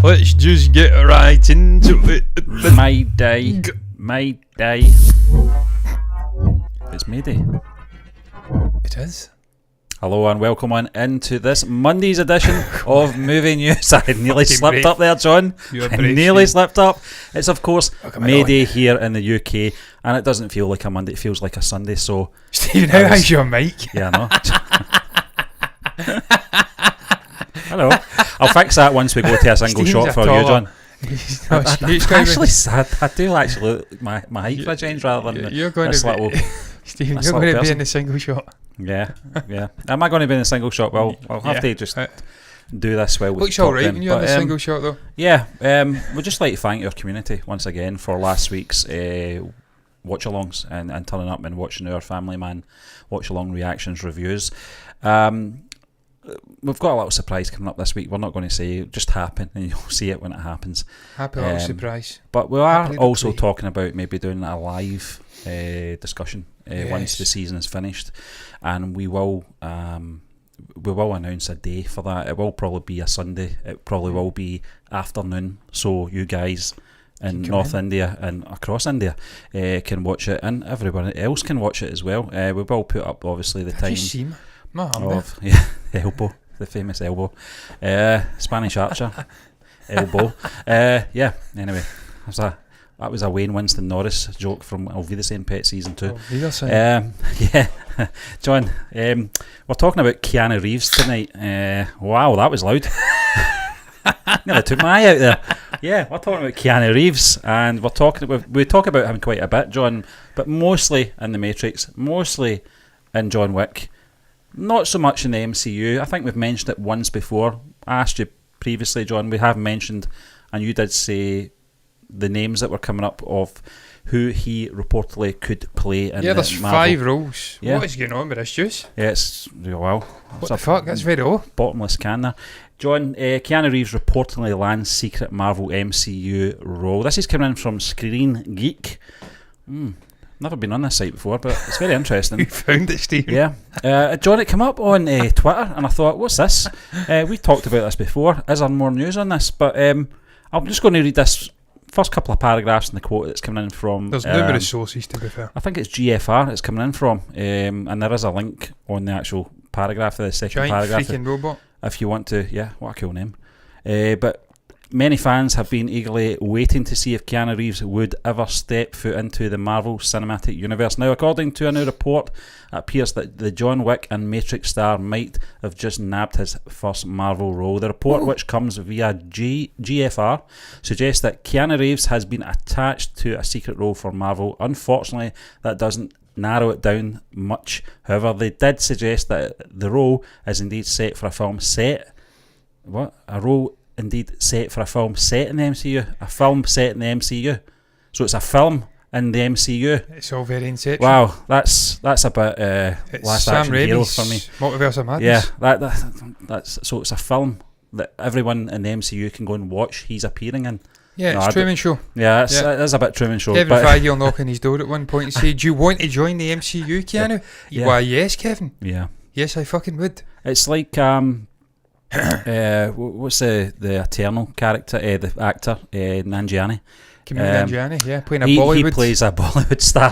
Let's just get right into it. My day. It's Mayday. It is. Hello and welcome on into this Monday's edition of Movie News. I nearly slipped up there, John. I nearly slipped up. It's of course Mayday here in the UK, and it doesn't feel like a Monday, it feels like a Sunday. So Stephen, how's your mic? Yeah, I know. Hello. I'll fix that once we go to a single shot for you, John. Actually, sad. I do actually look my height for a change rather than you're going this to little. Stephen, you're going to be in the single shot. Yeah. Am I going to be in a single shot? Well, I'll have to just do this while we looks alright when you're in the single shot, though. Yeah. We'd just like to thank our community once again for last week's watch-alongs and turning up and watching our Family Man watch-along reactions reviews. We've got a little surprise coming up this week. We're not going to say it, just happen, and you'll see it when it happens. Happy little surprise. But we are also talking about maybe doing a live discussion once the season is finished, and we will announce a day for that. It will probably be a Sunday. It probably will be afternoon, so you guys in North India and across India can watch it, and everyone else can watch it as well. We will put up obviously the time. You seen of the elbow, the famous elbow, Spanish Archer elbow. Anyway, that was a Wayne Winston Norris joke from I'll Be the Same Pet season 2. John, we're talking about Keanu Reeves tonight. Wow, that was loud. Nearly took my eye out there. Yeah, we're talking about Keanu Reeves, and we talk about him quite a bit, John, but mostly in The Matrix, mostly in John Wick. Not so much in the MCU. I think we've mentioned it once before. I asked you previously, John, we have mentioned, and you did say the names that were coming up of who he reportedly could play in the there's Marvel. 5 roles. Yeah. What is going on with this juice? Yeah, it's, well... What the fuck? That's very low. Bottomless can there. John, Keanu Reeves reportedly lands secret Marvel MCU role. This is coming in from Screen Geek. Never been on this site before, but it's very interesting. You found it, Steve. Yeah. John, it came up on Twitter, and I thought, what's this? We talked about this before. Is there more news on this? But I'm just going to read this first couple of paragraphs in the quote that's coming in from... There's numerous sources, to be fair. I think it's GFR it's coming in from, and there is a link on the actual paragraph of the second paragraph. Freaking robot. If you want to, what a cool name. But many fans have been eagerly waiting to see if Keanu Reeves would ever step foot into the Marvel Cinematic Universe. Now, according to a new report, it appears that the John Wick and Matrix star might have just nabbed his first Marvel role. The report, which comes via GFR, suggests that Keanu Reeves has been attached to a secret role for Marvel. Unfortunately, that doesn't narrow it down much. However, they did suggest that the role is indeed set for a film set. What? A role indeed set for a film set in the MCU. A film set in the MCU. So it's a film in the MCU. It's all very inception. Wow, that's a bit Last Sam Action Hero for me. Multiverse of Madness. Yeah, that's so it's a film that everyone in the MCU can go and watch. He's appearing in. Yeah, it's Truman Show. Yeah, that's a bit Truman Show. Kevin Feige will knock on his door at one point and say, "Do you want to join the MCU, Keanu?" Yeah. Why, yes, Kevin. Yeah. Yes, I fucking would. It's like what's the Eternal character, the actor, Nanjiani. Nanjiani, playing a Bollywood. He plays a Bollywood star.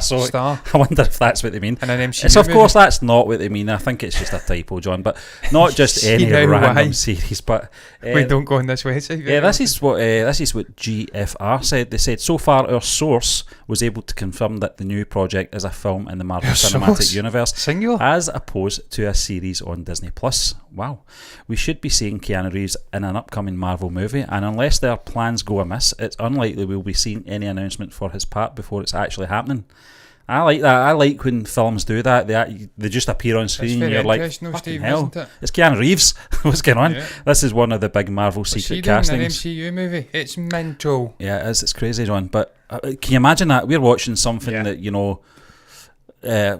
I wonder if that's what they mean. In an MCU it's of movie. course that's not what they mean. I think it's just a typo, John, but not just any random series. But we don't go on this website. Yeah, this is what GFR said. They said, so far our source was able to confirm that the new project is a film in the Marvel Cinematic Universe, singular, as opposed to a series on Disney Plus. Wow, we should be seeing Keanu Reeves in an upcoming Marvel movie, and unless their plans go amiss, it's unlikely we'll be seeing any announcement for his part before it's actually happening. I like that. I like when films do that. They just appear on screen and you're like, fucking hell, it's Keanu Reeves. What's going on? Yeah. This is one of the big Marvel secret castings. An MCU movie. It's mental. Yeah, it is. It's crazy, John. But can you imagine that? We're watching something that,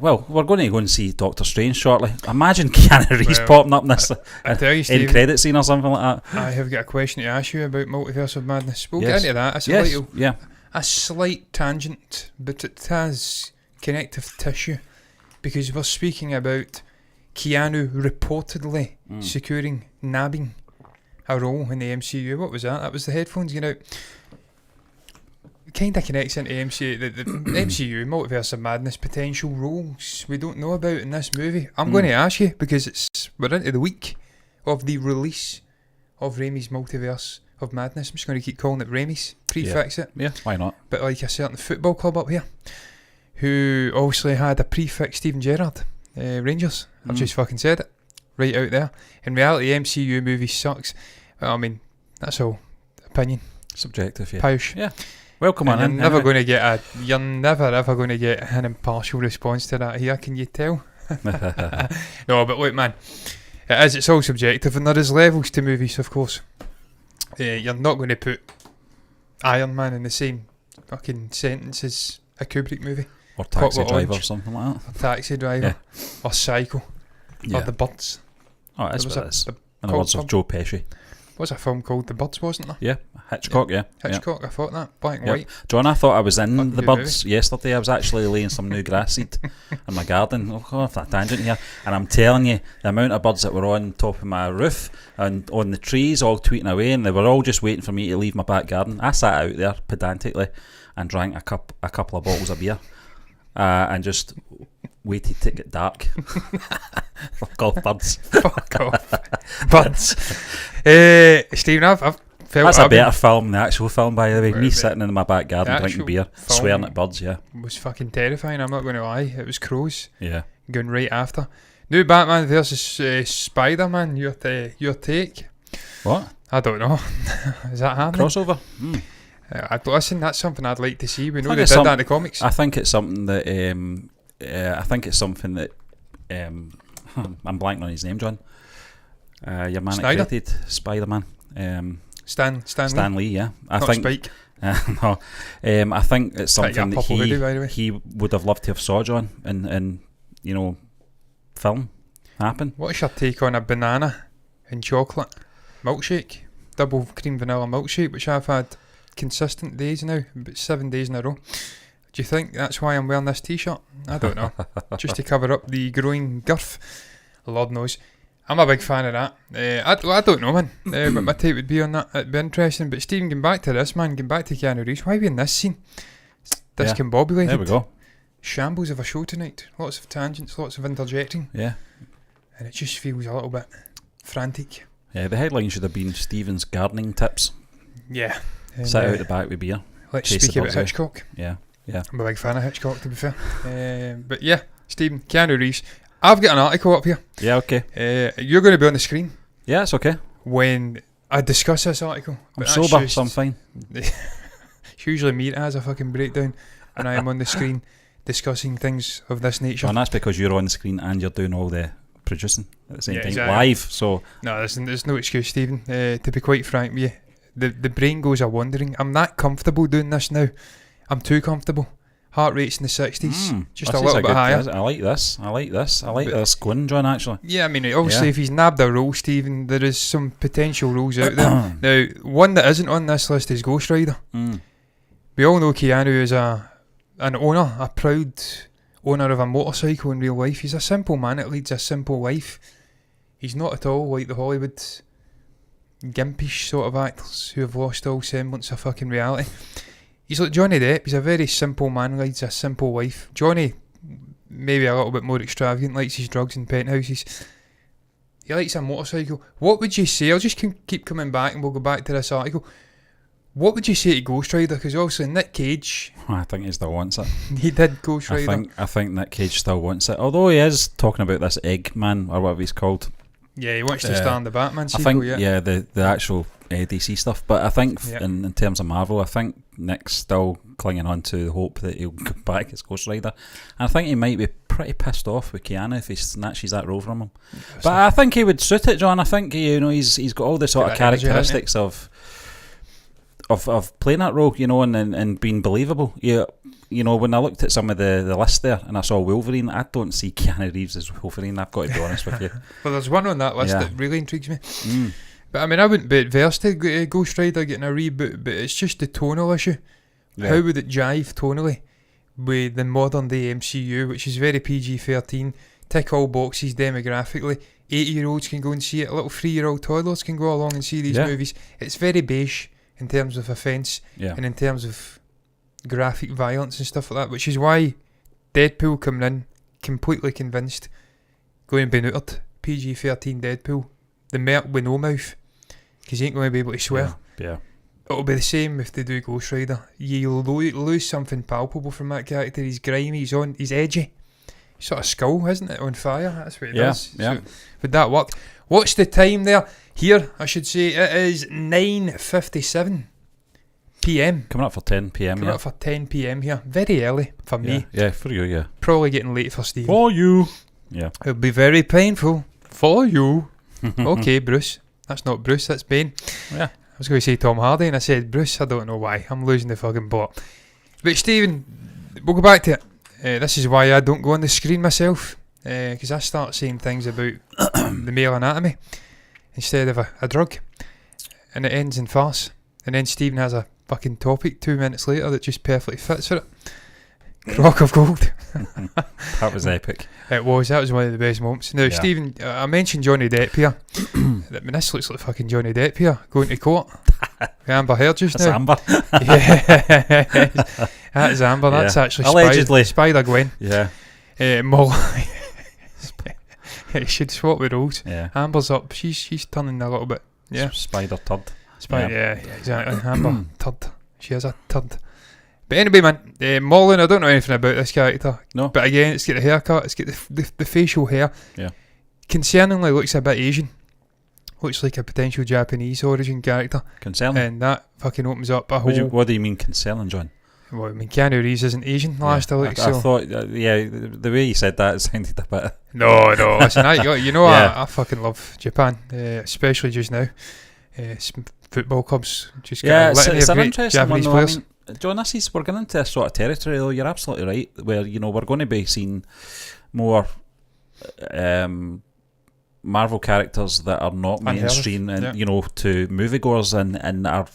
well, we're going to go and see Doctor Strange shortly. Imagine Keanu Reeves popping up in this end credit scene or something like that. I have got a question to ask you about Multiverse of Madness. We'll get into that. It's a slight tangent, but it has connective tissue, because we're speaking about Keanu reportedly securing nabbing a role in the MCU. What was that? That was the headphones getting out. Kind of connects into MCU, the MCU, Multiverse of Madness, potential roles we don't know about in this movie. I'm going to ask you, because we're into the week of the release of Raimi's Multiverse of Madness. I'm just going to keep calling it Raimi's, prefix it. Yeah, why not? But like a certain football club up here, who obviously had a prefix, Steven Gerrard, Rangers. I've just fucking said it, right out there. In reality, MCU movie sucks. Well, I mean, that's all opinion. Subjective, yeah. Pausch. Yeah. Welcome on in. You're never ever going to get an impartial response to that here, can you tell? No, but look, man, it's all subjective, and there is levels to movies, of course. You're not going to put Iron Man in the same fucking sentence as a Kubrick movie. Or Taxi Driver or something like that. Or Taxi Driver. Yeah. Or Psycho. Yeah. Or The Birds. Oh, that's what it is. In the words of Joe Pesci. What's a film called? The Birds, wasn't there? Yeah, Hitchcock, yeah. Hitchcock, I thought that. Black and white. John, I thought I was in The Birds yesterday. I was actually laying some new grass seed in my garden. Oh, off that tangent here. And I'm telling you, the amount of birds that were on top of my roof and on the trees, all tweeting away, and they were all just waiting for me to leave my back garden. I sat out there pedantically and drank a couple of bottles of beer and just waited to get dark. Fuck off, birds. Fuck off, birds. Stephen, I've felt that's a better film than the actual film, by the way. Me sitting in my back garden drinking beer, swearing at birds. Yeah, was fucking terrifying. I'm not going to lie. It was crows. Yeah, going right after. New Batman versus Spider-Man. Your take? What? I don't know. Is that happening? Crossover. Listen, that's something I'd like to see. We know they did that in the comics. I think it's something that. I'm blanking on his name, John. Your man that created Spider-Man. Stan Lee, yeah. I think Spike. No, I think it's something that he would have loved to have saw, John, in film happen. What's your take on a banana and chocolate milkshake, double cream vanilla milkshake, which I've had consistent days now, about 7 days in a row? Do you think that's why I'm wearing this t-shirt? I don't know. Just to cover up the growing girth. Lord knows. I'm a big fan of that. I don't know, man. But my take would be on that. It'd be interesting. But Stephen, getting back to this, man. Getting back to Keanu Reeves. Why are we in this scene? Discombobulated. There we go. Shambles of a show tonight. Lots of tangents, lots of interjecting. Yeah. And it just feels a little bit frantic. Yeah, the headline should have been Stephen's gardening tips. Yeah. Sit out the back with beer. Let's speak about Hitchcock. Yeah. Yeah. I'm a big fan of Hitchcock, to be fair. But yeah, Stephen, Keanu Reeves. I've got an article up here. Yeah, okay. You're going to be on the screen. Yeah, it's okay. When I discuss this article. I'm sober, so I'm fine. It's usually me that has a fucking breakdown when I am on the screen discussing things of this nature. And that's because you're on the screen and you're doing all the producing at the same time, exactly. Live. So no, there's no excuse, Stephen. To be quite frank with you, the brain goes a-wandering. I'm that comfortable doing this now. I'm too comfortable. Heart rate's in the 60s, just a little bit higher. I like this. I like this going, John, actually. Yeah, I mean, obviously, if he's nabbed a role, Stephen, there is some potential roles out there. Now, one that isn't on this list is Ghost Rider. We all know Keanu is a proud owner of a motorcycle in real life. He's a simple man that leads a simple life. He's not at all like the Hollywood gimpish sort of actors who have lost all semblance of fucking reality. He's like Johnny Depp. He's a very simple man, leads a simple life. Johnny, maybe a little bit more extravagant, likes his drugs and penthouses. He likes a motorcycle. What would you say? I'll just keep coming back and we'll go back to this article. What would you say to Ghost Rider? Because obviously Nick Cage... I think he still wants it. He did Ghost Rider. I think Nick Cage still wants it. Although he is talking about this Eggman, or whatever he's called. Yeah, he wants to star in the Batman sequel, I think, the actual DC stuff. But I think in terms of Marvel, I think Nick's still clinging on to the hope that he'll come back as Ghost Rider. And I think he might be pretty pissed off with Keanu if he snatches that role from him. But I think he would suit it, John. I think he's got all the sort of characteristics of playing that role, and being believable. When I looked at some of the list there and I saw Wolverine, I don't see Keanu Reeves as Wolverine. I've got to be honest with you. Well, there's one on that list that really intrigues me. But I mean, I wouldn't be adverse to Ghost Rider getting a reboot, but it's just the tonal issue. Yeah. How would it jive tonally with the modern day MCU, which is very PG-13, tick all boxes demographically. 80-year-olds can go and see it. Little 3-year-old toddlers can go along and see these movies. It's very beige in terms of offence and in terms of graphic violence and stuff like that, which is why Deadpool coming in completely convinced, going to be neutered. PG-13 Deadpool, the Mert with no mouth, because he ain't going to be able to swear. Yeah. It'll be the same if they do Ghost Rider. You'll lose something palpable from that character. He's grimy, he's edgy. Sort of skull, isn't it, on fire? That's what it does. Yeah. So, would that work? What's the time there? Here, I should say, it is 9:57 p.m. Coming up for 10 p.m. Coming up for 10 p.m. here. Very early for me. Yeah, for you, yeah. Probably getting late for Steve. For you. Yeah. It'll be very painful for you. Okay, Bruce. That's not Bruce, that's Bane. Yeah. I was going to say Tom Hardy and I said Bruce. I don't know why. I'm losing the fucking plot. But Stephen, we'll go back to it. This is why I don't go on the screen myself, because I start saying things about the male anatomy instead of a drug, and it ends in farce. And then Stephen has a fucking topic 2 minutes later that just perfectly fits for it. Crock of gold. That was epic. It was. That was one of the best moments. Now, Stephen, I mentioned Johnny Depp here. I mean, this looks like fucking Johnny Depp here going to court. Amber Heard just That's now. Amber. Yeah. That is Amber. That's actually allegedly Spider Gwen. Yeah. Molly. Should swap the roles. Yeah. Amber's up. She's turning a little bit. Yeah. Spider turd. Yeah, exactly. Amber turd. She has a turd. But anyway, man, Mullen, I don't know anything about this character. No. But again, it's got the haircut, it's got the facial hair. Yeah. Concerningly looks a bit Asian. Looks like a potential Japanese origin character. Concerning? And that fucking opens up a whole... What do you mean concerning, John? Well, I mean, Keanu Reeves isn't Asian, last I looked, I thought, the way you said that, it sounded a bit... No, listen, I fucking love Japan, especially just now. Football clubs just got a litany of great Japanese players. John, we're getting into a sort of territory though, you're absolutely right, where, we're going to be seeing more Marvel characters that are not mainstream and, to moviegoers and are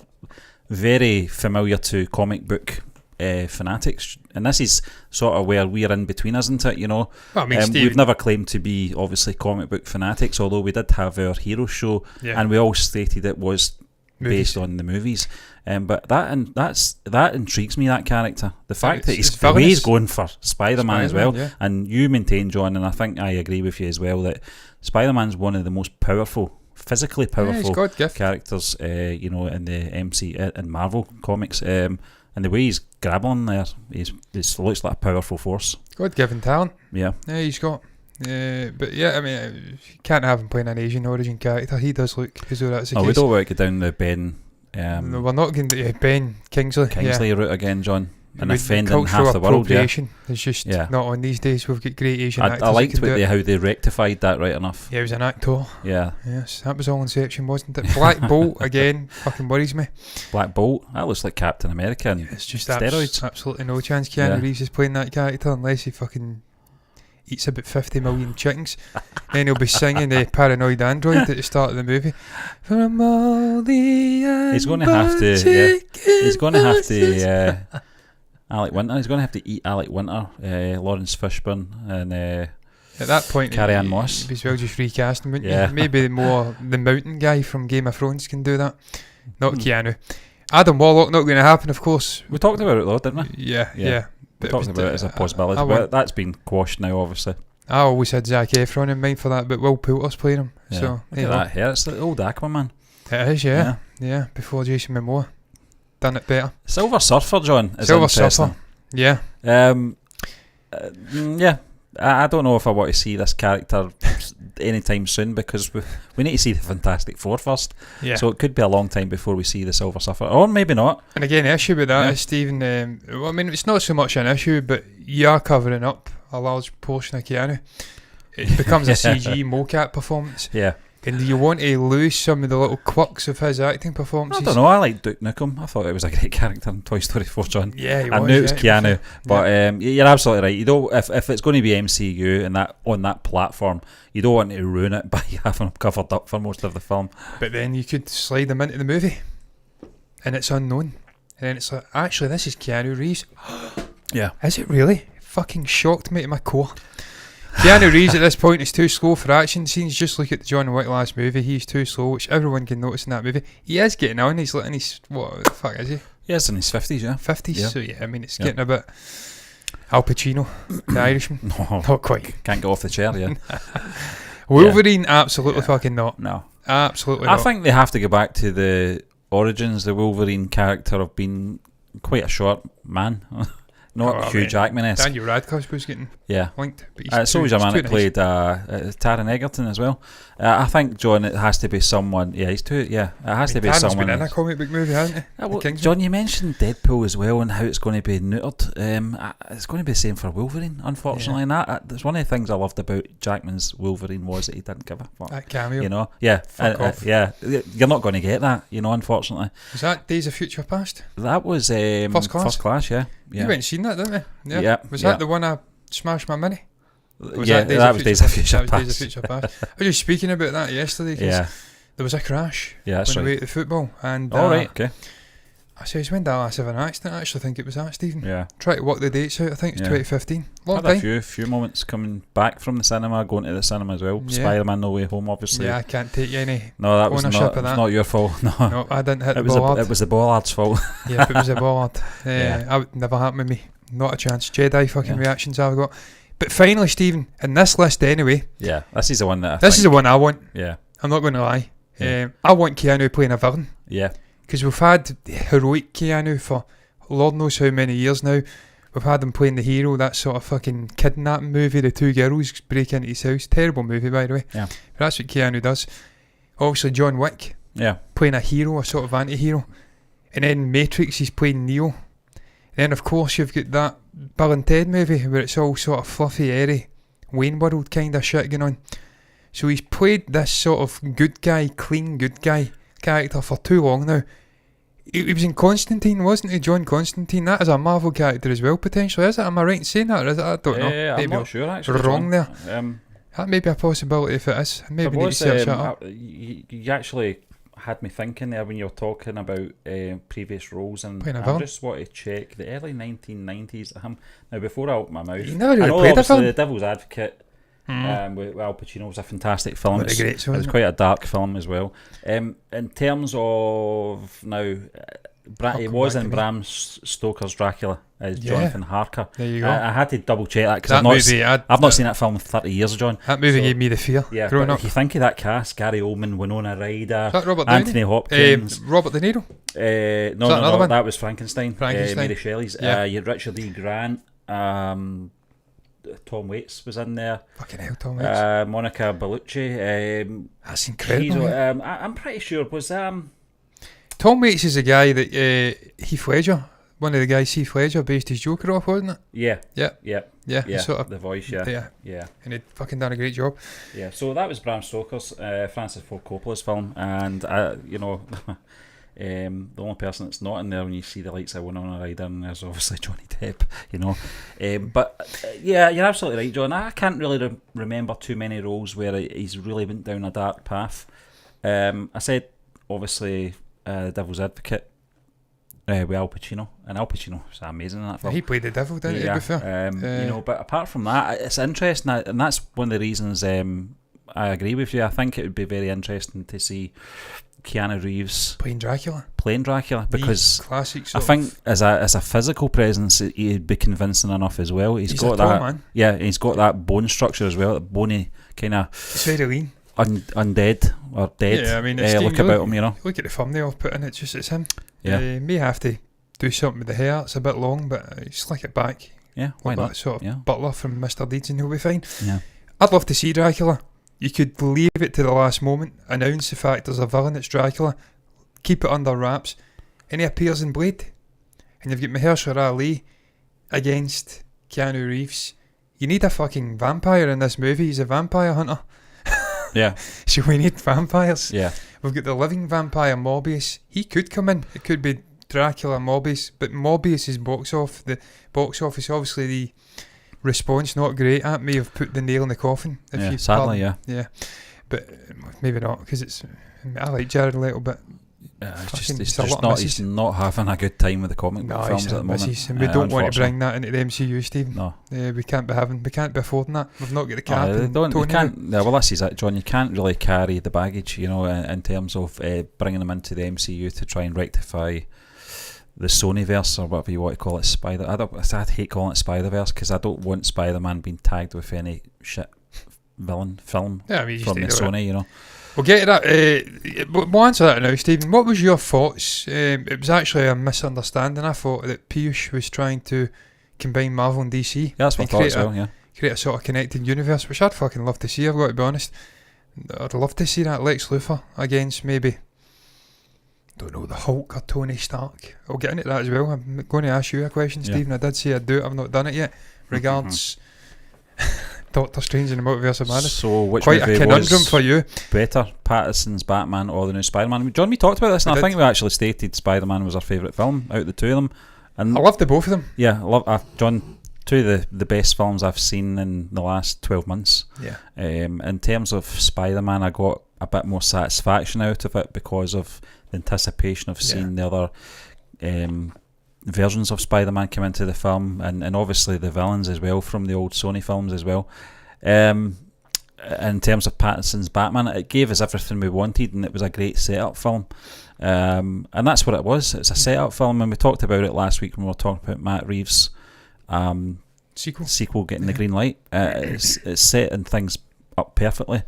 very familiar to comic book fanatics. And this is sort of where we're in between, isn't it? Well, I mean, we've never claimed to be, obviously, comic book fanatics, although we did have our hero show, and we all stated it was based on the movies. But that intrigues me, that character. The fact that the way he's going for Spider-Man as well, and you maintain, John, and I think I agree with you as well, that Spider-Man's one of the most powerful, physically powerful characters, in the MC and Marvel comics. And the way he's grabbing there, he looks like a powerful force. God-given talent. Yeah, he's got. But yeah, I mean, you can't have him playing an Asian origin character. He does look as though that's the case. We don't want to go down the Ben. No, we're not going to Ben Kingsley route again, John, and offending half the world. It's just not on these days. We've got great Asian actors. I liked how they rectified that right enough. Yeah, he was an actor. Yeah. Yes, that was all Inception, wasn't it? Black Bolt again fucking worries me. Black Bolt? That looks like Captain America and it's just steroids. Absolutely no chance Keanu Reeves is playing that character unless he fucking eats about 50 million chickens. Then he'll be singing the Paranoid Android at the start of the movie. From all the he's going to have to. He's going to have to. Alec Winter. He's going to have to eat Alec Winter, Lawrence Fishburne, and at that point, Carrie-Anne Moss. You'd as well just recast him, wouldn't you? Maybe the mountain guy from Game of Thrones can do that. Not Keanu. Adam Warlock, not going to happen, of course. We talked about it though, didn't we? Yeah. We talked about it as a possibility, but that's been quashed now, obviously. I always had Zac Efron in mind for that, but Will Poulter's playing him. Yeah. So look at that hair. It's the old Aquaman. It is, yeah. Before Jason Momoa done it better. Silver Surfer, John. Silver Surfer. Yeah. I don't know if I want to see this character anytime soon because we need to see the Fantastic Four first. Yeah. So it could be a long time before we see the Silver Surfer, or maybe not. And again, the issue with that is, Stephen, I mean, it's not so much an issue, but you are covering up a large portion of Keanu. It becomes a CG mocap performance. Yeah. And do you want to lose some of the little quirks of his acting performances? I don't know, I like Duke Nukem. I thought it was a great character in Toy Story 4, John. Yeah, he I was, knew it was Keanu, but you're absolutely right. You don't, if it's going to be MCU and that on that platform, you don't want to ruin it by having him covered up for most of the film. But then you could slide him into the movie, and it's unknown. And then it's like, actually, this is Keanu Reeves. Yeah. Is it really? Fucking shocked me to my core. Keanu Reeves at this point is too slow for action scenes. Just look at the John Wick last movie. He's too slow, which everyone can notice in that movie. He is getting on. He's like in his, what the fuck is he? Yes, in his 50s, yeah. 50s, Yeah. so yeah, I mean, it's getting a bit... Al Pacino, the Irishman. No, Not quite. can't get off the chair, yeah. Wolverine, absolutely fucking not. No. Absolutely I not. think they have to go back to the origins. The Wolverine character of being quite a short man. Not Hugh Jackman-esque. Daniel Radcliffe was getting linked. But So was a man that nice. played Taron Egerton as well. I think, John, it has to be someone. Yeah, he's too. Yeah, it has to be Taron's someone. been in a comic book movie, hasn't he? Well, Kingsman. John, you mentioned Deadpool as well and how it's going to be neutered. It's going to be the same for Wolverine, unfortunately. And that's one of the things I loved about Jackman's Wolverine was that he didn't give a fuck. That cameo. You know, yeah, Fuck off. yeah. You're not going to get that, you know. Unfortunately, Was that Days of Future Past? that was First Class? First Class, yeah. You went and seen that, didn't you? Yeah, Was yeah. that the one I smashed my mini? Was Yeah, that was Days of Future That was Days Past. of Future Past. I was just speaking about that yesterday. 'Cause Yeah, there was a crash yeah, that's on the way right. to the football. And All right, okay. I says, when did I last have an accident? I actually think it was that, Stephen. Yeah. Try to work the dates out. I think it's Yeah. 2015. Long Had a time. few moments coming back from the cinema, going to the cinema as well. Yeah. Spider-Man No Way Home, obviously. Yeah, I can't take you any. No, that was ownership not, of that. not your fault. No, No, I didn't hit the it was ball it was the bollard's fault. Yeah, if it was a bollard. Yeah. I would never happen with me. Not a chance. Jedi fucking Yeah. reactions I've got. But finally, Stephen, in this list anyway, Yeah, this is the one that I this is think, the one I want. Yeah, I'm not going to lie. Yeah. I want Keanu playing a villain. yeah, Because we've had heroic Keanu for Lord knows how many years now. We've had him playing the hero, that sort of fucking kidnapping movie, the two girls break into his house. Terrible movie, by the way. Yeah. But that's what Keanu does. Obviously, John Wick, yeah, playing a hero, a sort of anti-hero. And then Matrix, he's playing Neo. And then, of course, you've got that Bill and Ted movie where it's all sort of fluffy, airy, Wayne World kind of shit going on. So he's played this sort of good guy, clean good guy character for too long now. He was in Constantine, wasn't he? John Constantine. That is a Marvel character as well, potentially, is it? Am I right in saying that, or is it? I don't know. I'm Maybe not sure actually. wrong there. Um, That may be a possibility if it is. Maybe there need to was, search that up. you actually had me thinking there when you were talking about previous roles, and Playing a I villain. just want to check the early 1990s. Now, before I open my mouth, You never I really know played a obviously film. The Devil's Advocate with Al Pacino was a fantastic film. What a great It show, was isn't it? quite a dark film as well. In terms of now, he was back in to me. Bram Stoker's Dracula as Yeah. Jonathan Harker. There you go. I had to double check that because That I've not, movie, I've not seen that film in 30 years, John. That movie So- gave me the fear Yeah, growing but up. if you think of that cast, Gary Oldman, Winona Ryder, Is that Robert Downey? Anthony Hopkins. Robert De Niro. No, that another one? that was Frankenstein. Frankenstein. Mary Shelley's. Yeah. You had Richard E. Grant. Tom Waits was in there. Fucking hell, Tom Hanks. Monica Bellucci. That's incredible. mate. I'm pretty sure it was. Tom Waits is the guy that Heath Ledger, one of the guys Heath Ledger based his Joker off, wasn't it? Yeah. Yeah. Yeah. Yeah, Yeah. sort of. The voice. Yeah. Yeah, Yeah. and he'd fucking done a great job. Yeah. So that was Bram Stoker's, Francis Ford Coppola's film, and the only person that's not in there when you see the lights of Winona Ryder, and there's obviously Johnny Depp, you know. Yeah, you're absolutely right, John. I can't really remember too many roles where he's really went down a dark path. I said, obviously, The Devil's Advocate with Al Pacino, and Al Pacino was amazing in that film. He played the devil, didn't he, to be fair? But apart from that, it's interesting, and that's one of the reasons I agree with you. I think it would be very interesting to see Keanu Reeves Playing Dracula. because Classic I think as a physical presence, he'd be convincing enough as well. He's got a tall that, man. yeah. He's got that bone structure as well, that bony kind of He's very lean. undead or dead. Yeah, I mean, it's look Steve, about him, you know. Look at the thumbnail I've put in, it's him. Yeah. May have to do something with the hair, it's a bit long, but slick it back. Yeah, why Like not? that sort of Yeah. butler from Mr. Deeds and he'll be fine. Yeah, I'd love to see Dracula. You could leave it to the last moment, announce the fact there's a villain that's Dracula, keep it under wraps, and he appears in Blade. And you've got Mahershala Ali against Keanu Reeves. You need a fucking vampire in this movie. He's a vampire hunter. yeah, So we need vampires. yeah. We've got the living vampire Morbius. He could come in. It could be Dracula Morbius, but Morbius is the box office. Obviously, the response not great. That may have put the nail in the coffin. If Yeah, you sadly, pardon. yeah. Yeah, but maybe not because it's. I like Jared a little bit. He's not having a good time with the comic book films at the moment. And we don't want to bring that into the MCU, Stephen. No, we can't be affording that. We've not got the cap. This is it, John. You can't really carry the baggage, in terms of bringing them into the MCU to try and rectify the Sonyverse, or whatever you want to call it. I hate calling it Spider-Verse, because I don't want Spider-Man being tagged with any shit villain film from the Sony. We'll get to that. We'll answer that now, Stephen. What was your thoughts? It was actually a misunderstanding. I thought that Piyush was trying to combine Marvel and DC. That's what I thought as well, yeah. Create a sort of connected universe, which I'd fucking love to see, I've got to be honest. I'd love to see that Lex Luthor against maybe, don't know, the Hulk or Tony Stark. I'll get into that as well. I'm going to ask you a question, Stephen. I did say I'd do it. I've not done it yet. Regards... Doctor Strange in the Multiverse of Madness. So which quite a conundrum for you. Better, Pattinson's Batman or the new Spider-Man? John, we talked about this, and I think we actually stated Spider-Man was our favourite film out of the two of them. And I loved the both of them. Yeah, I love John. Two of the best films I've seen in the last 12 months. Yeah. In terms of Spider-Man, I got a bit more satisfaction out of it because of the anticipation of seeing the other versions of Spider-Man come into the film, and obviously the villains as well from the old Sony films as well. In terms of Pattinson's Batman, it gave us everything we wanted, and it was a great setup film. And that's what it was. It's a setup film, and we talked about it last week when we were talking about Matt Reeves' sequel getting the green light. It's setting things up perfectly,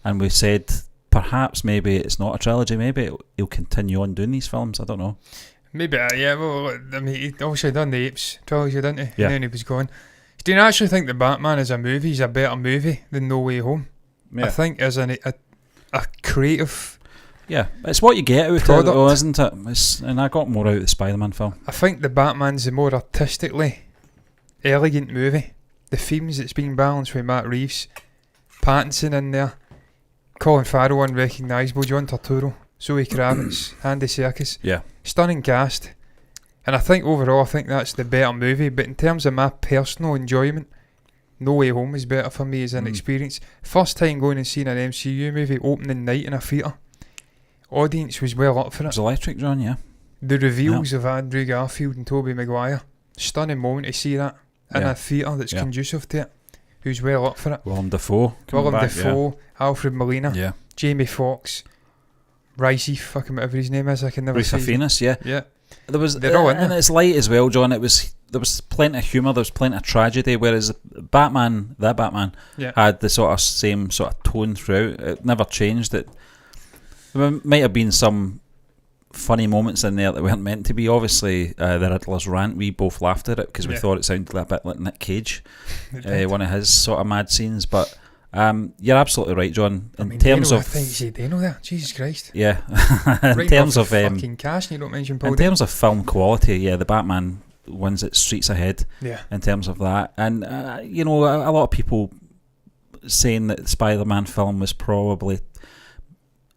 and we said perhaps maybe it's not a trilogy, maybe he'll continue on doing these films. I don't know. Maybe, well, I mean, he obviously done the Apes trilogy, didn't he? Yeah. And then he was gone. Do you actually think that Batman as a movie is a better movie than No Way Home? Yeah. I think as a creative... Yeah, it's what you get out of it, though, isn't it? And I got more out of the Spider-Man film. I think the Batman's a more artistically elegant movie. The themes that's being balanced with Matt Reeves, Pattinson in there, Colin Farrell unrecognisable, John Turturro, Zoe Kravitz, Andy Serkis. Yeah. Stunning cast. And I think overall, I think that's the better movie. But in terms of my personal enjoyment, No Way Home is better for me as an experience. First time going and seeing an MCU movie opening night in a theatre. Audience was well up for it. It was electric, John, yeah. The reveals of Andrew Garfield and Tobey Maguire. Stunning moment to see that in a theatre that's conducive to it. Who's well up for it. Willem Dafoe, Alfred Molina, Jamie Foxx, Ricey, fucking whatever his name is, I can never say. Risa Fiennes, yeah. They're all in and there. it's light as well, John. There was plenty of humour, there was plenty of tragedy, whereas Batman had the same sort of tone throughout. It never changed. There might have been some funny moments in there that weren't meant to be. Obviously, the Riddler's rant, we both laughed at it because we thought it sounded a bit like Nick Cage, one of his sort of mad scenes. But you're absolutely right, John. In terms of, I think you say Dano there. Jesus Christ. Yeah. In terms of fucking cash, and you don't mention Paul. In terms of film quality, the Batman wins it streets ahead. Yeah. In terms of that, and a lot of people saying that the Spider-Man film was probably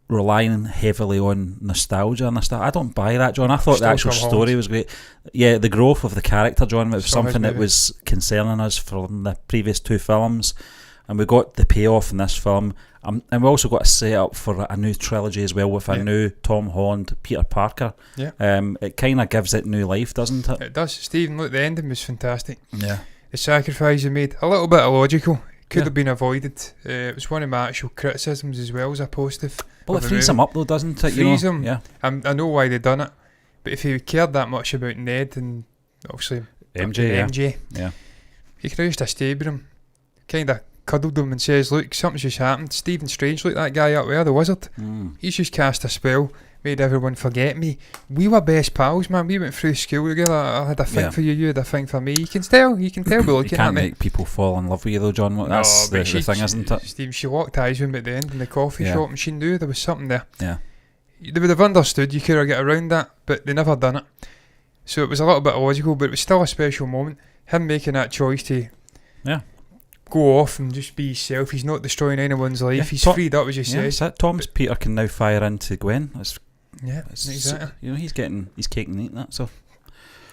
relying heavily on nostalgia. I don't buy that, John. I thought the actual story was great. Yeah, the growth of the character, John, was something that was concerning us from the previous two films, and we got the payoff in this film. And we also got a set up for a new trilogy as well with a new Tom Holland, Peter Parker. Yeah. It kind of gives it new life, doesn't it? It does. Stephen, look, the ending was fantastic. Yeah. The sacrifice he made, a little bit illogical. Could have been avoided. It was one of my actual criticisms as well as a positive. Well, it frees him up though, doesn't it? Frees him. Yeah. I know why they done it, but if he cared that much about Ned and obviously MJ, he could have just stayed with him, kind of cuddled him and says, "Look, something's just happened." Stephen Strange, look, that guy up there, the wizard. He's just cast a spell, made everyone forget me. We were best pals, man. We went through school together. I had a thing for you, you had a thing for me. You can tell by looking at me. You can't make people fall in love with you though, John. That's the thing, isn't it? Steve, she locked eyes with him at the end in the coffee shop, and she knew there was something there. Yeah. They would have understood you could have got around that, but they never done it. So it was a little bit illogical, but it was still a special moment. Him making that choice to go off and just be himself. He's not destroying anyone's life. He's freed up, as you said. Tom's Peter can now fire into Gwen. Exactly. He's getting his cake and eating that, so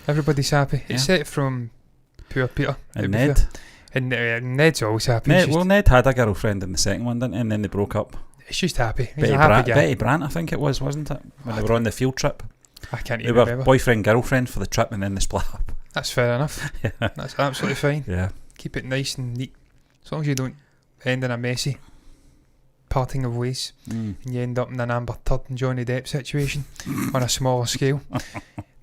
everybody's happy. It's set from poor Peter and Ned. And Ned's always happy. Ned had a girlfriend in the second one, didn't he? And then they broke up. He's just happy. He's a happy guy. Betty Brant, I think it was, wasn't it? When they were on the field trip. I can't They even were remember. boyfriend, girlfriend for the trip and then they split up. That's fair enough. That's absolutely fine. Yeah. Keep it nice and neat. As long as you don't end in a messy parting of ways and you end up in an Amber Turd and Johnny Depp situation on a smaller scale.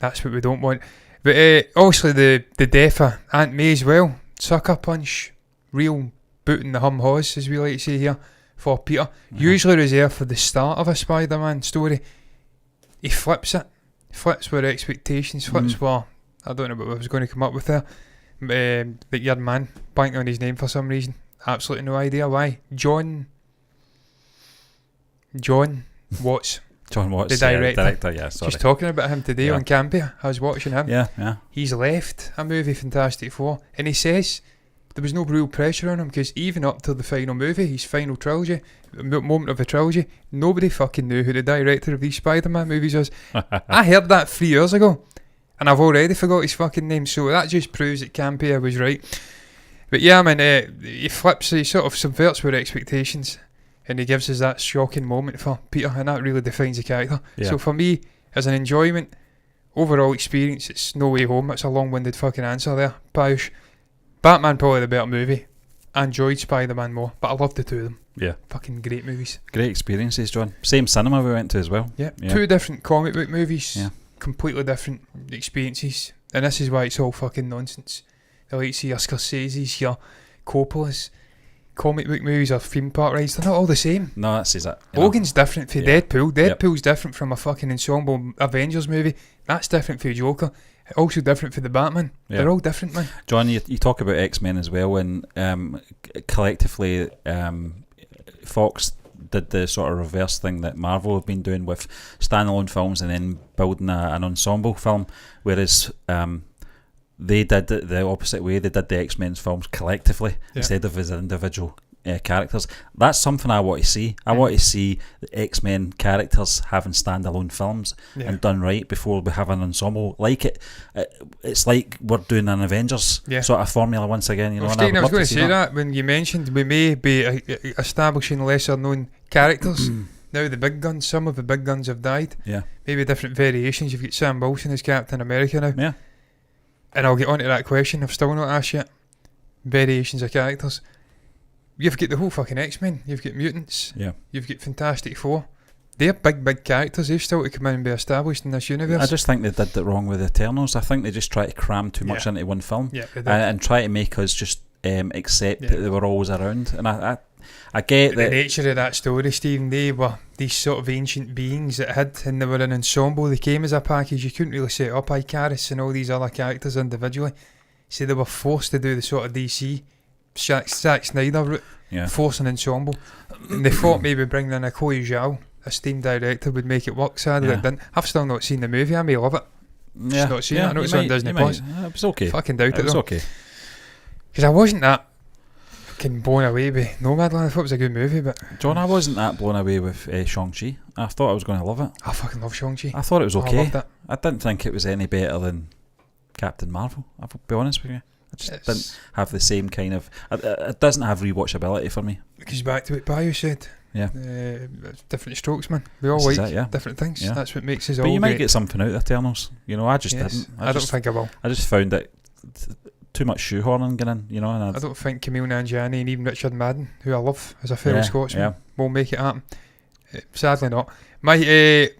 That's what we don't want. But obviously the death of Aunt May as well. Sucker punch. Real boot in the hum-haws, as we like to say here, for Peter. Usually reserved for the start of a Spider-Man story. He flips it. Flips where expectations. Flips where... I don't know what I was going to come up with there. But your man banked on his name for some reason. Absolutely no idea why. John Watts. John Watts, the director. Yeah, sorry. Just talking about him today on Campia. I was watching him. Yeah. He's left a movie, Fantastic Four, and he says there was no real pressure on him because even up to the final movie, his final trilogy, moment of the trilogy, nobody fucking knew who the director of these Spider-Man movies was. I heard that 3 years ago, and I've already forgot his fucking name, so that just proves that Campia was right. But yeah, I mean, he flips, he sort of subverts our expectations, and he gives us that shocking moment for Peter, and that really defines the character. Yeah. So for me, as an enjoyment, overall experience, it's No Way Home. It's a long-winded fucking answer there, Payush. Batman probably the better movie. I enjoyed Spider-Man more, but I loved the two of them. Yeah. Fucking great movies. Great experiences, John. Same cinema we went to as well. Yeah. Two different comic book movies. Yeah. Completely different experiences. And this is why it's all fucking nonsense. I like to see your Scorsese's, your Coppola's. Comic book movies or theme park rides, they're not all the same. No, that's it. Logan's different from Deadpool. Deadpool's different from a fucking ensemble Avengers movie. That's different for Joker. Also different for the Batman. They're all different, man. John, you talk about X-Men as well, and collectively Fox did the sort of reverse thing that Marvel have been doing with standalone films and then building an ensemble film, whereas they did it the opposite way. They did the X-Men films collectively instead of as individual characters. That's something I want to see. I want to see the X-Men characters having standalone films and done right before we have an ensemble like it. It's like we're doing an Avengers sort of formula once again. You know, I was going to say that when you mentioned we may be establishing lesser known characters. Now the big guns, some of the big guns have died. Yeah, maybe different variations. You've got Sam Wilson as Captain America now. Yeah. And I'll get on to that question. I've still not asked yet. Variations of characters. You've got the whole fucking X-Men. You've got mutants. Yeah. You've got Fantastic Four. They're big characters. They've still to come in and be established in this universe. I just think they did it wrong with Eternals. I think they just try to cram too much into one film. Yeah, and try to make us just accept that they were always around. And I get that. The nature of that story, Stephen, they were these sort of ancient beings that and they were an ensemble. They came as a package. You couldn't really set up Icarus and all these other characters individually. So they were forced to do the sort of DC Zack Snyder route, force an ensemble. And they thought maybe bringing in a Chloe Zhao, esteemed director, would make it work. Sadly it didn't. I've still not seen the movie. I may love it. Just not seen it. I know it's on Disney Plus. It was okay. Fucking doubt it though. It was okay. Because I wasn't that fucking blown away with Nomadland. I thought it was a good movie, but John, I wasn't that blown away with Shang-Chi. I thought I was going to love it. I fucking love Shang-Chi. I thought it was okay. I loved it. I didn't think it was any better than Captain Marvel, I'll be honest with you. I just didn't have the same kind of... It doesn't have rewatchability for me. It goes back to what Bayo said. Yeah. Different strokes, man. We all like different things. Yeah. That's what makes us all But you might great. get something out of Eternals. You know, I just didn't. I don't think I will. I just found it too much shoehorning getting in, you know. And I don't think Camille Nanjiani and even Richard Madden, who I love as a fellow Scotsman, will make it happen. Sadly not. My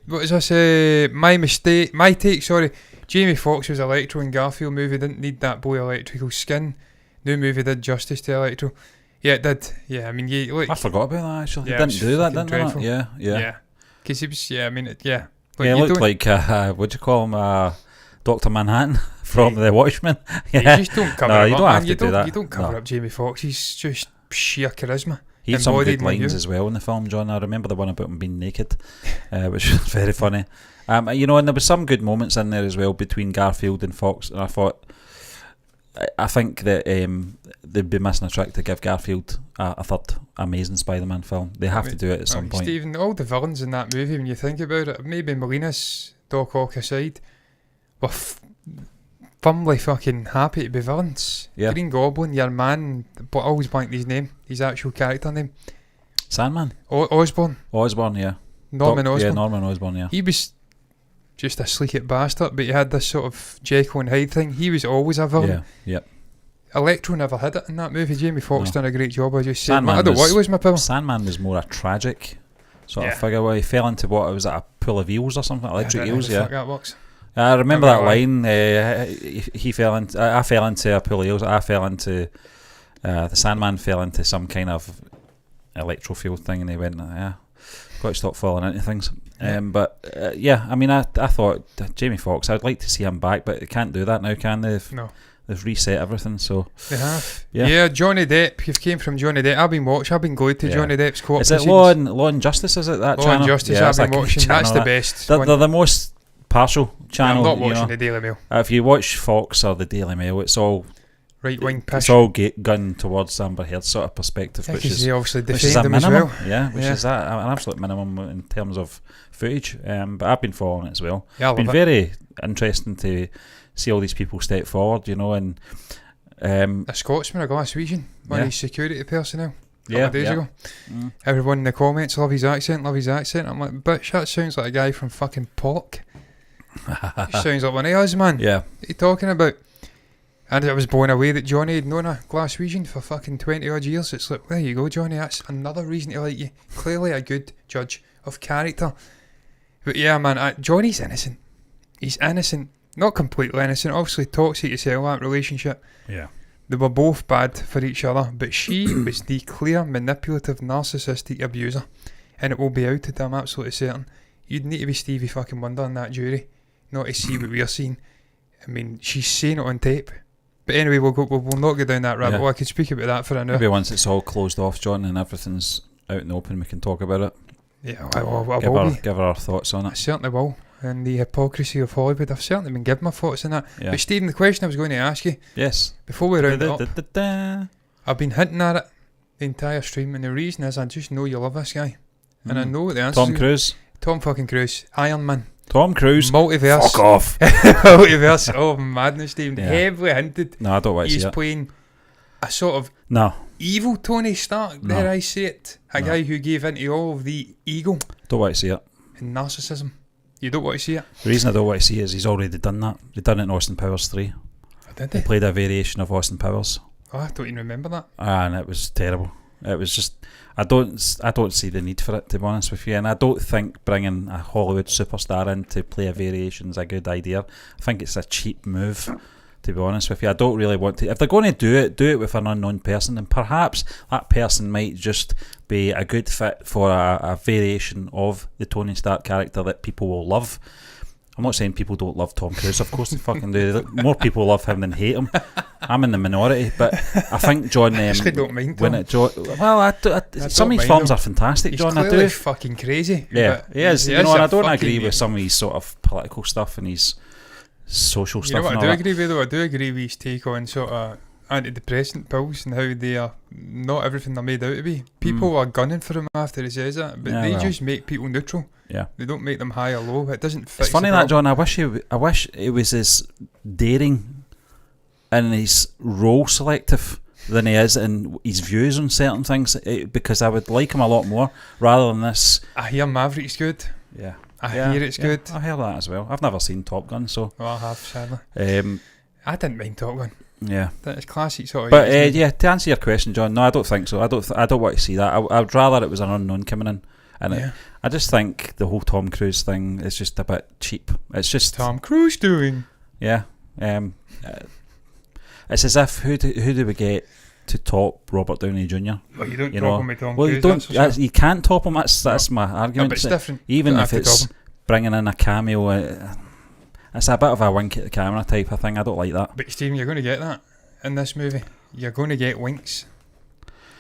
what was this? My take. Sorry, Jamie Foxx was Electro in Garfield movie. Didn't need that boy electrical skin. New movie did justice to Electro. Yeah, it did. Yeah, I mean, I forgot about that actually. Yeah, he didn't do that, didn't he? Yeah. Because he was. Yeah, I mean, Like, he looked like what do you call him? Dr. Manhattan from The Watchmen. You just don't cover him up. You don't have to do that. You don't cover up Jamie Foxx. He's just sheer charisma. He had some good lines as well in the film, John. I remember the one about him being naked, which was very funny. You know, and there was some good moments in there as well between Garfield and Fox. And I think that they'd be missing a trick to give Garfield a third amazing Spider-Man film. They have to do it at some point. Stephen, all the villains in that movie, when you think about it, maybe Melina's Doc Ock aside, were firmly fucking happy to be villains. Green Goblin, your man, but I always blank his name, his actual character name. Sandman? Osborn. Osborn, yeah. Norman Osborn. Yeah, Norman Osborn, yeah. He was just a sleek bastard, but he had this sort of Jekyll and Hyde thing. He was always a villain. Yeah, yep. Electro never had it in that movie. Jamie Foxx done a great job. I just said, Sandman I don't want to lose my power. Sandman was more a tragic sort of figure where he fell into what it was a pool of eels or something, electric eels. Yeah, that works. I remember that line. He fell into. I fell into a pool of eels. I fell into. The Sandman fell into some kind of electro field thing, and he went, "Yeah, got to stop falling into things." But yeah, I mean, I thought Jamie Foxx. I'd like to see him back, but they can't do that now, can they? No. They've reset everything, so they have. Yeah, Johnny Depp. You've came from Johnny Depp. I've been glued to Johnny Depp's court. Is it Law and Justice? Is it that Law channel? and Justice? I've been watching. That's the best. They're the most partial channel. I'm not watching the Daily Mail. If you watch Fox or the Daily Mail, it's all right wing pish. It's all gun towards Amber Heard sort of perspective, which is obviously a minimum. As well. Which is an absolute minimum in terms of footage. But I've been following it as well. Yeah, it's been very interesting to see all these people step forward, and a Scotsman, a Glaswegian, one of his security personnel a couple of days ago. Everyone in the comments love his accent. I'm like, bitch, that sounds like a guy from fucking Pollock. He sounds like one of us, man. Yeah. What are you talking about? And I was blown away that Johnny had known a Glaswegian for fucking 20 odd years. It's like, there you go, Johnny, that's another reason to like you. Clearly a good judge of character. But yeah, man, Johnny's innocent. He's innocent. Not completely innocent, obviously toxic as hell, that relationship. Yeah. They were both bad for each other, but she was the clear, manipulative, narcissistic abuser. And it will be outed, I'm absolutely certain. You'd need to be Stevie fucking Wonder in that jury, not to see what we're seeing. I mean, she's saying it on tape. But anyway, we'll not go down that rabbit hole. I could speak about that for an hour. Maybe once it's all closed off, John, and everything's out in the open, we can talk about it. Yeah, I will give our thoughts on it. I certainly will. And the hypocrisy of Hollywood, I've certainly been giving my thoughts on that. Yeah. But Stephen, the question I was going to ask you, before we round it up, I've been hinting at it the entire stream, and the reason is I just know you love this guy. And I know what the answer is. Tom Cruise. Tom fucking Cruise. Iron Man. Tom Cruise. Multiverse. Fuck off. Multiverse. Oh, madness, Stephen. Yeah. Heavily hinted. No, I don't want to see it. He's playing a sort of evil Tony Stark. Dare I say it? A guy who gave into all of the ego. Don't want to see it. And narcissism. You don't want to see it? The reason I don't want to see it is he's already done that. They've done it in Austin Powers 3. Oh, did they? He played a variation of Austin Powers. Oh, I don't even remember that. And it was terrible. It was just... I don't see the need for it, to be honest with you, and I don't think bringing a Hollywood superstar in to play a variation is a good idea. I think it's a cheap move, to be honest with you. I don't really want to... If they're going to do it with an unknown person, then perhaps that person might just be a good fit for a variation of the Tony Stark character that people will love. I'm not saying people don't love Tom Cruise, of course they fucking do. More people love him than hate him. I'm in the minority, but I think John... I actually don't mind Tom. Some of his films are fantastic, John. He's clearly fucking crazy. Yeah, he is. And I don't agree with some of his sort of political stuff and his social stuff. You know what I do agree with, though? I do agree with his take on sort of antidepressant pills and how they are not everything they're made out to be. People are gunning for him after he says that, but they just make people neutral. Yeah, they don't make them high or low. It doesn't fit. It's funny that, John. I wish it was as daring and his role selective than he is in his views on certain things, because I would like him a lot more rather than this. I hear Maverick's good. Yeah, I hear it's good. I hear that as well. I've never seen Top Gun, so I have, sadly. I didn't mind Top Gun. Yeah, that's classic sort of. But to answer your question, John, no, I don't think so. I don't want to see that. I'd rather it was an unknown coming in, and I just think the whole Tom Cruise thing is just a bit cheap. It's just Tom Cruise doing. Yeah, it's as if who do we get to top Robert Downey Jr.? Well, you don't top him with Tom Cruise. You can't top him. That's my argument. But it's different. Even if it's bringing in a cameo. It's a bit of a wink at the camera type of thing. I don't like that. But Stephen, you're going to get that in this movie. You're going to get winks.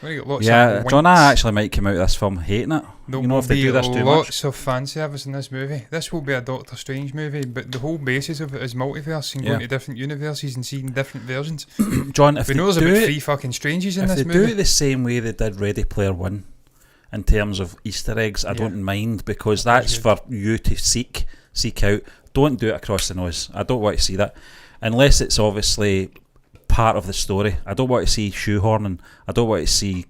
You're going to get lots of winks. John, I actually might come out of this film hating it. If they do this too much. Lots of fan service in this movie. This will be a Doctor Strange movie, but the whole basis of it is multiverse and going to different universes and seeing different versions. John, if we know there's about 3 fucking Stranges in this movie. If they do it the same way they did Ready Player One in terms of Easter eggs, I don't mind, because that's for you to seek out. Don't do it across the nose. I don't want to see that unless it's obviously part of the story. I don't want to see shoehorning. I don't want to see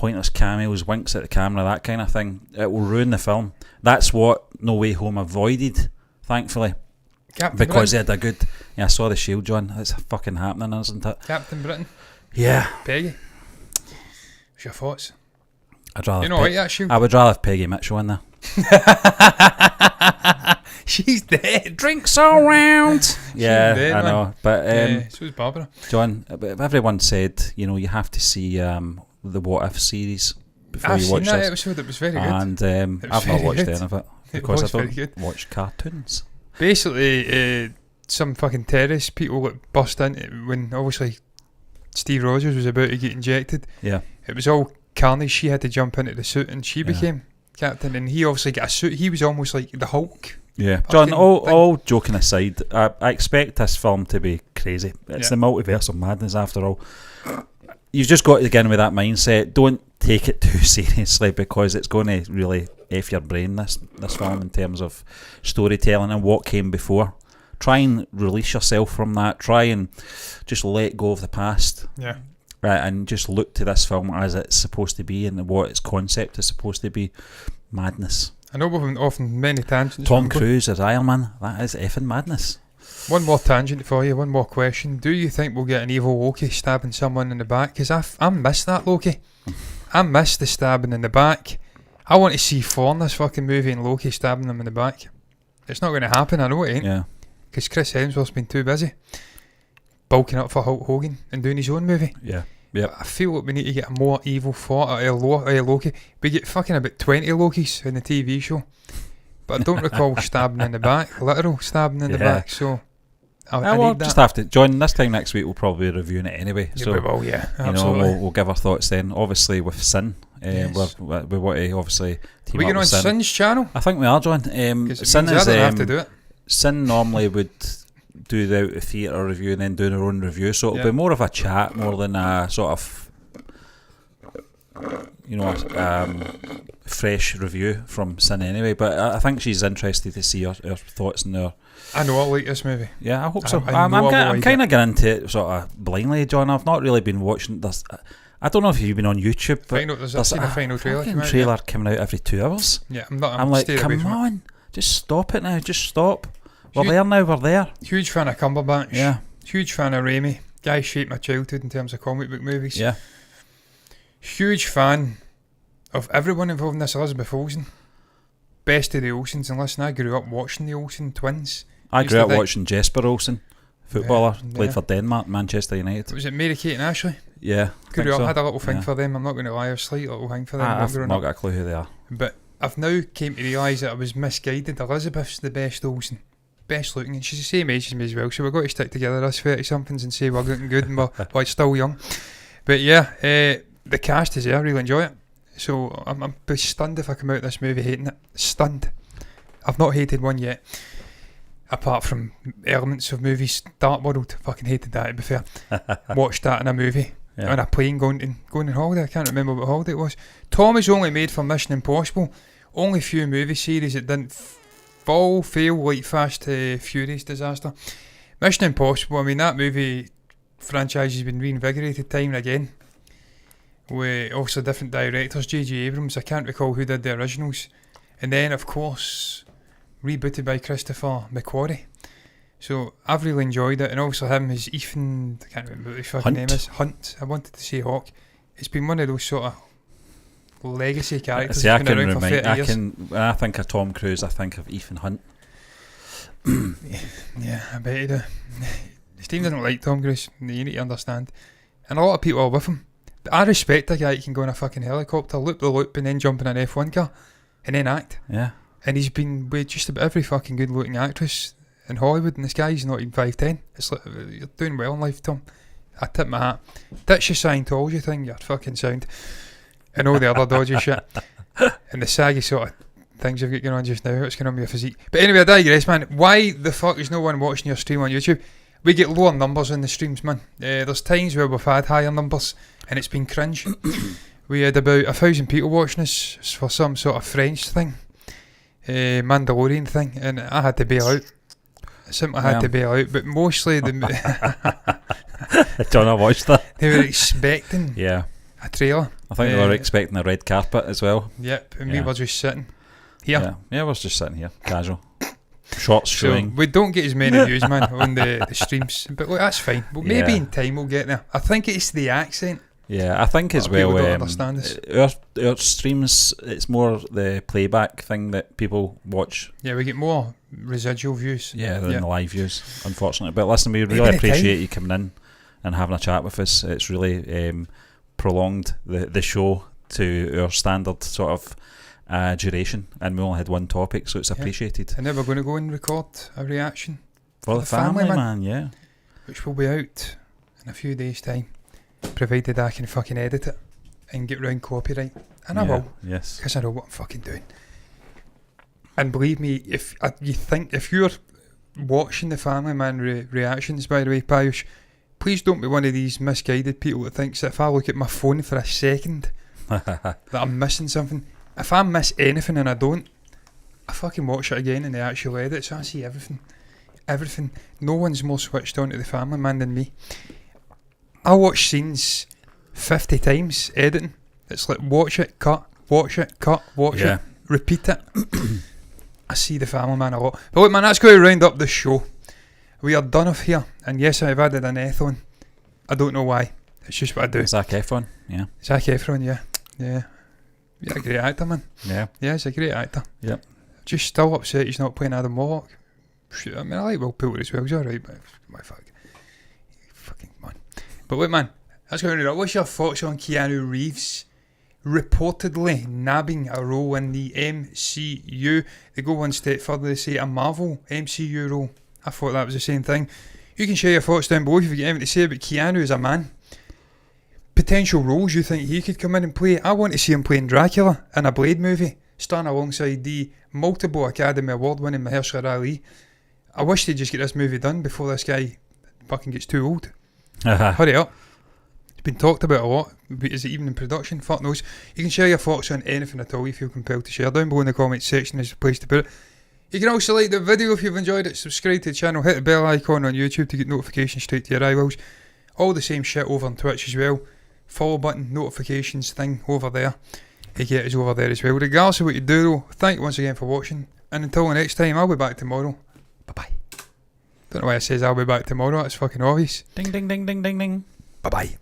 pointless cameos, winks at the camera, that kind of thing. It will ruin the film. That's what No Way Home avoided, thankfully. Captain because Britain. they had a good... Yeah, I saw the Shield, John. It's fucking happening, isn't it? Captain Britain. Yeah. Peggy. What's your thoughts? I'd rather You know what, that Shield? I would rather have Peggy Mitchell in there. She's dead. Drinks all round. Yeah, dead, I know. But so is Barbara. John, everyone said, you have to see the What If series before I've you seen watch that this. episode. It was very good. And was I've not very watched good. any of it It because was I very don't good. watch cartoons. Basically, some fucking terrorist people that burst in when obviously Steve Rogers was about to get injected. Yeah. It was all carnage. She had to jump into the suit and she became captain, and he obviously got a suit. He was almost like the Hulk. Yeah, John, Fucking all joking aside, I expect this film to be crazy. It's Yeah. the multiverse of madness after all. You've just got to get in with that mindset. Don't take it too seriously because it's going to really F your brain, this film, in terms of storytelling and what came before. Try and release yourself from that. Try and just let go of the past. Yeah. And just look to this film as it's supposed to be and what its concept is supposed to be. Madness. I know we've been off on many tangents. Tom Cruise as Iron Man. That is effing madness. One more tangent for you, one more question. Do you think we'll get an evil Loki stabbing someone in the back? Because I miss that Loki. I miss the stabbing in the back. I want to see Thor in this fucking movie and Loki stabbing them in the back. It's not going to happen, I know it ain't. Yeah. Because Chris Hemsworth's been too busy bulking up for Hulk Hogan and doing his own movie. Yeah. Yep. I feel like we need to get a more evil Thor, Loki. We get fucking about 20 Lokis in the TV show. But I don't recall stabbing in the back, literal stabbing in the back, so I we'll need that. just have to, John, this time next week we'll probably be reviewing it anyway. Yeah, So, we will, yeah, absolutely. we'll give our thoughts then. Obviously with Sin, Yes. we want to obviously team we up get on with Sin. Sin's channel? I think we are, John. 'Cause it Sin means is, I don't have to do it. Sin normally would do the out of theatre review and then do their own review, so it'll be more of a chat more than a sort of fresh review from Sin anyway. But I think she's interested to see her thoughts and her. I know I like this movie. Yeah, I hope so. I know I I'm like kind of getting into it sort of blindly, John. I've not really been watching this. I don't know if you've been on YouTube, but I've seen a final trailer come out, trailer coming out every 2 hours. Yeah, I'm like, staying away come from it. on, just stop it now. Just stop. We're there now. We're there. Huge fan of Cumberbatch. Yeah. Huge fan of Raimi. Guy shaped my childhood in terms of comic book movies. Yeah. Huge fan of everyone involved in this. Elizabeth Olsen. Best of the Olsens. And listen, I grew up watching the Olsen twins. I Used grew to up think- watching Jesper Olsen, footballer, played yeah. for Denmark, Manchester United. Was it Mary Kate and Ashley? Yeah, Grew up, had a little thing Yeah. for them. I'm not going to lie, a slight little thing for them. I've growing not up. got a clue who they are. But I've now came to realise that I was misguided. Elizabeth's the best Olsen. Best looking, and she's the same age as me as well, so we've got to stick together as 30-somethings and say we're looking good and we're still young. But yeah, the cast is there, I really enjoy it. So I'm stunned if I come out this movie hating it. Stunned. I've not hated one yet. Apart from elements of movies, Dark World, fucking hated that to be fair. Watched that in a movie. Yeah. On a plane going on holiday. I can't remember what holiday it was. Tom is only made for Mission Impossible. Only few movie series that didn't fail like Fast Furious disaster. Mission Impossible, I mean that movie franchise has been reinvigorated time and again with also different directors. J.J. Abrams, I can't recall who did the originals, and then of course rebooted by Christopher McQuarrie. So I've really enjoyed it, and also him as Ethan, I can't remember what his fucking name is, Hunt. I wanted to say Hawk. It's been one of those sort of legacy characters. See, I Been can around for 30 remind. years. When I think of Tom Cruise, I think of Ethan Hunt. Yeah, I bet you do. Steve doesn't like Tom Cruise, you need to understand. And a lot of people are with him. But I respect a guy who can go in a fucking helicopter, loop the loop, and then jump in an F1 car, and then act. Yeah. And he's been with just about every fucking good looking actress in Hollywood, and this guy's not even 5'10". It's like, you're doing well in life, Tom. I tip my hat. That's your Scientology thing, you're fucking sound. And all the other dodgy shit. And the saggy sort of things you've got going on just now, what's going on with your physique. But anyway, I digress, man. Why the fuck is no one watching your stream on YouTube? We get lower numbers in the streams, man. There's times where we've had higher numbers, and it's been cringe. We had about 1,000 people watching us for some sort of French thing. Mandalorian thing, and I had to bail out. I simply had to bail out, but mostly John, I watched that. they were expecting Yeah. a trailer. I think they were expecting a red carpet as well. Yep, and we were just sitting here. Yeah, I was just sitting here, casual. Shots showing. So we don't get as many views, man, on the streams, but look, that's fine. But maybe in time we'll get there. I think it's the accent. Yeah, I think as well. People don't understand this. Our streams, it's more the playback thing that people watch. Yeah, we get more residual views. Yeah, than the live views, unfortunately. But listen, we really appreciate you coming in and having a chat with us. It's really prolonged the show to our standard sort of duration, and we only had one topic, so it's appreciated. And then we're going to go and record a reaction for the family man, yeah, which will be out in a few days' time, provided I can fucking edit it and get round copyright, and I will, yes, because I know what I'm fucking doing. And believe me, if you're watching the Family Man reactions, by the way, Payush, please don't be one of these misguided people that thinks that if I look at my phone for a second that I'm missing something. If I miss anything and I don't, I fucking watch it again in the actual edit, so I see everything. No one's more switched on to the Family Man than me. I watch scenes 50 times editing. It's like watch it, cut, watch it, repeat it. I see the Family Man a lot. But look, man, that's going to round up the show. We are done off here, and yes, I've added an Eth on. I don't know why. It's just what I do. Zac Efron, yeah. Zac Efron, yeah. He's a great actor, man. Yeah, he's a great actor. Yep. Just still upset he's not playing Adam Warlock. I mean, I like Will Poulter as well. He's alright, but my fucking man. But look, man, that's going to do it. What's your thoughts on Keanu Reeves reportedly nabbing a role in the MCU? They go one step further. They say a Marvel MCU role. I thought that was the same thing. You can share your thoughts down below if you've got anything to say about Keanu as a man. Potential roles you think he could come in and play. I want to see him playing Dracula in a Blade movie, starring alongside the multiple Academy Award winning Mahershala Ali. I wish they'd just get this movie done before this guy fucking gets too old. Hurry up. It's been talked about a lot. Is it even in production? Fuck knows. You can share your thoughts on anything at all you feel compelled to share. Down below in the comments section is the place to put it. You can also like the video if you've enjoyed it, subscribe to the channel, hit the bell icon on YouTube to get notifications straight to your eyeballs. All the same shit over on Twitch as well. Follow button, notifications thing over there. You get us over there as well. Regardless of what you do though, thank you once again for watching. And until the next time, I'll be back tomorrow. Bye bye. Don't know why it says I'll be back tomorrow, it's fucking obvious. Ding ding ding ding ding ding. Bye bye.